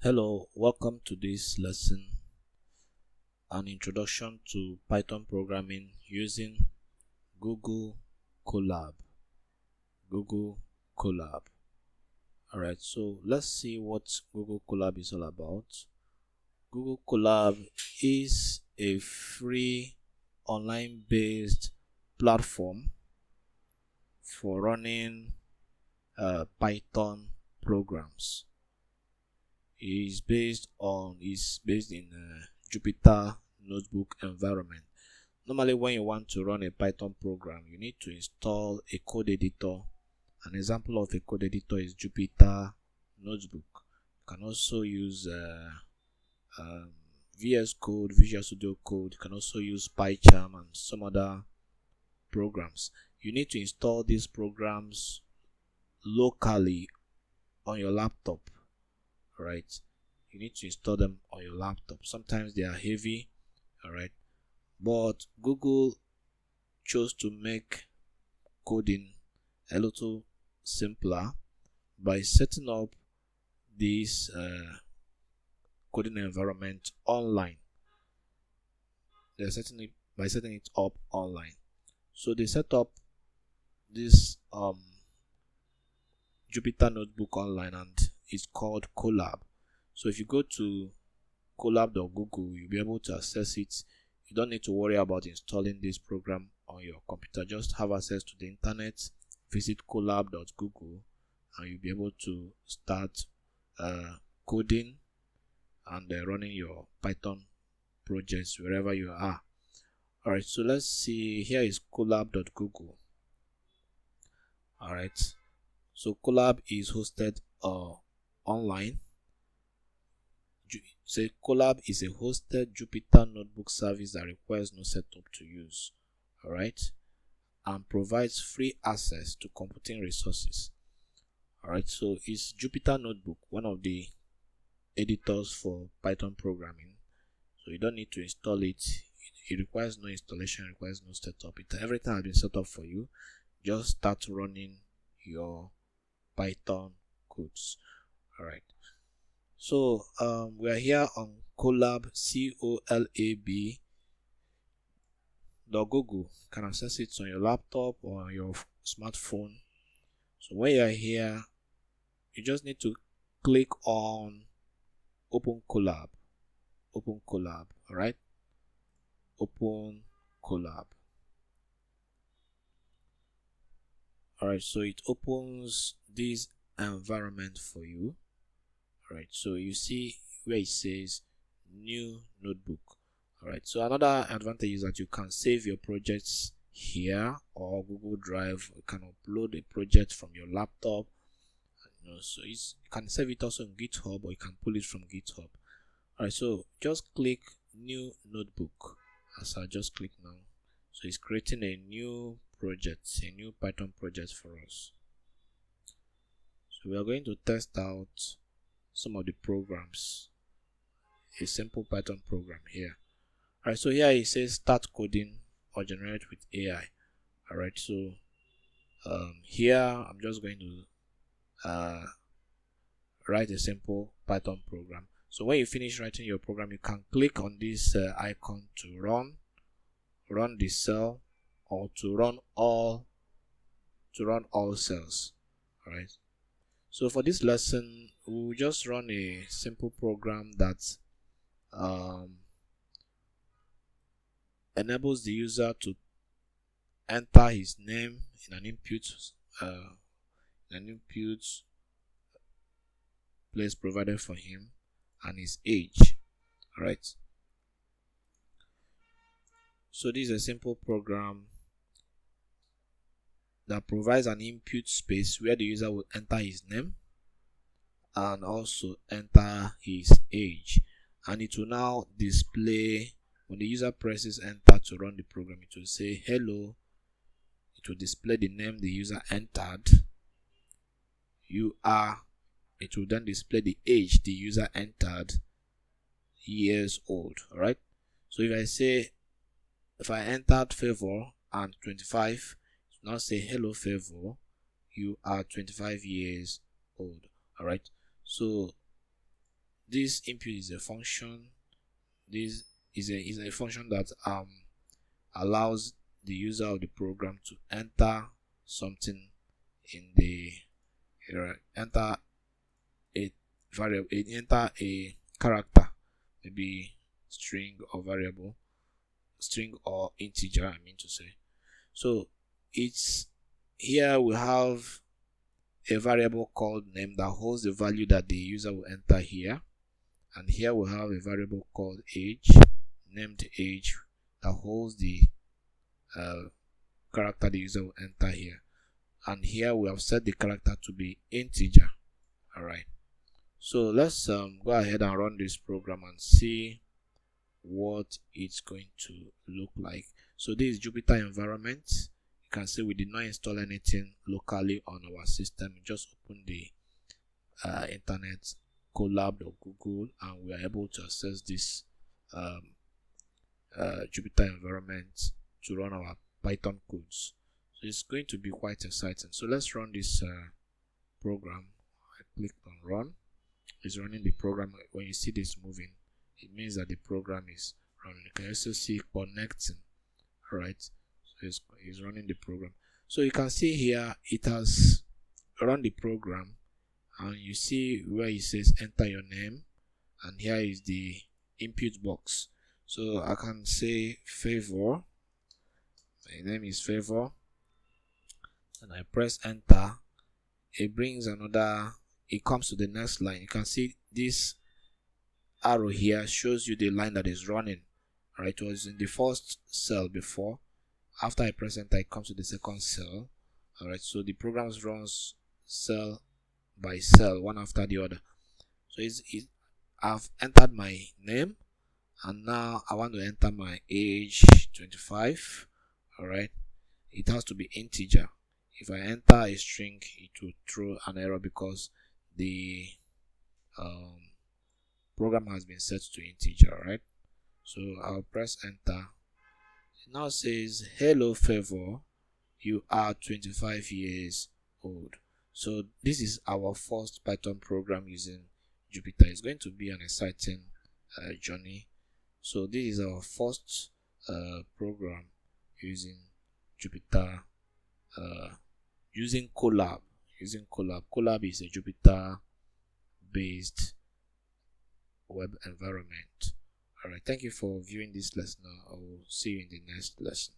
Hello, welcome to this lesson, an introduction to Python programming using Google Colab. Google Colab. Alright, so let's see what Google Colab is all about. Google Colab is a free online based platform for running Python programs. Is based in Jupyter notebook environment. Normally, when you want to run a Python program, you need to install a code editor. An example of a code editor is Jupyter notebook. You can also use VS Code, Visual Studio Code. You can also use PyCharm and some other programs. You need to install these programs locally on your laptop. Right, you need to install them on your laptop. Sometimes they are heavy, all right, but Google chose to make coding a little simpler by setting up this coding environment online. They're setting it up online. So they set up this Jupyter notebook online, and it's called Colab. So if you go to colab.google, you'll be able to access it. You don't need to worry about installing this program on your computer. Just have access to the internet, visit colab.google, and you'll be able to start coding and running your Python projects wherever you are. Alright, so let's see. Here is colab.google. Alright, so Colab is hosted online. Say Colab is a hosted Jupyter notebook service that requires no setup to use, alright, and provides free access to computing resources. Alright, so it's Jupyter notebook, one of the editors for Python programming. So you don't need to install it. It requires no installation, requires no setup. Everything has been set up for you. Just start running your Python codes. Alright, so we are here on Colab, Colab.google. You can access it on your laptop or on your smartphone. So when you are here, you just need to click on Open Colab. Alright, Open Colab. Alright, so it opens this environment for you. Alright, so you see where it says new notebook. Alright, so another advantage is that you can save your projects here or Google Drive. You can upload a project from your laptop. So you can save it also in GitHub, or you can pull it from GitHub. Alright, so just click new notebook as I just click now. So it's creating a new project, a new Python project for us. So we are going to test out some of the programs, a simple Python program here. Alright, so here it says start coding or generate with AI. Alright, so here I'm just going to write a simple Python program. So when you finish writing your program, you can click on this icon to run the cell, or to run all cells. Alright, so for this lesson, we'll just run a simple program that enables the user to enter his name in an input place provided for him, and his age. Alright, so this is a simple program that provides an input space where the user will enter his name and also enter his age, and it will now display. When the user presses enter to run the program, it will say hello. It will display the name the user entered. It will then display the age the user entered, years old. Alright, so if I entered Favor and 25, it will now say hello Favor, you are 25 years old. Alright, so this input is a function. This is a function that allows the user of the program to enter something in the enter a variable, enter a character, maybe string or variable, string or integer, I mean to say. So it's here we have a variable called name that holds the value that the user will enter here, and here we have a variable called age, named age, that holds the character the user will enter here, and here we have set the character to be integer. All right, so let's go ahead and run this program and see what it's going to look like. So this is Jupyter environment. You can see we did not install anything locally on our system. We just open the internet, Colab or Google, and we are able to access this Jupyter environment to run our Python codes. So it's going to be quite exciting. So let's run this program. I clicked on run. It's running the program. When you see this moving, it means that the program is running. You can also see connecting. All right, so it's running the program. So you can see here it has run the program, and you see where it says enter your name, and here is the input box. So I can say Favor. My name is Favor, and I press enter. It brings another, it comes to the next line. You can see this arrow here shows you the line that is running. All right, it was in the first cell before. After I press enter, it comes to the second cell. All right, so the program runs cell by cell, one after the other. So I've entered my name, and now I want to enter my age, 25. All right, it has to be integer. If I enter a string, it will throw an error because the program has been set to integer. All right, so I'll press enter. It now says hello Favor, you are 25 years old. So this is our first Python program using Jupyter. It's going to be an exciting journey. So this is our first program using Jupyter, using Colab. Colab is a Jupyter based web environment. All right, thank you for viewing this lesson. I will see you in the next lesson.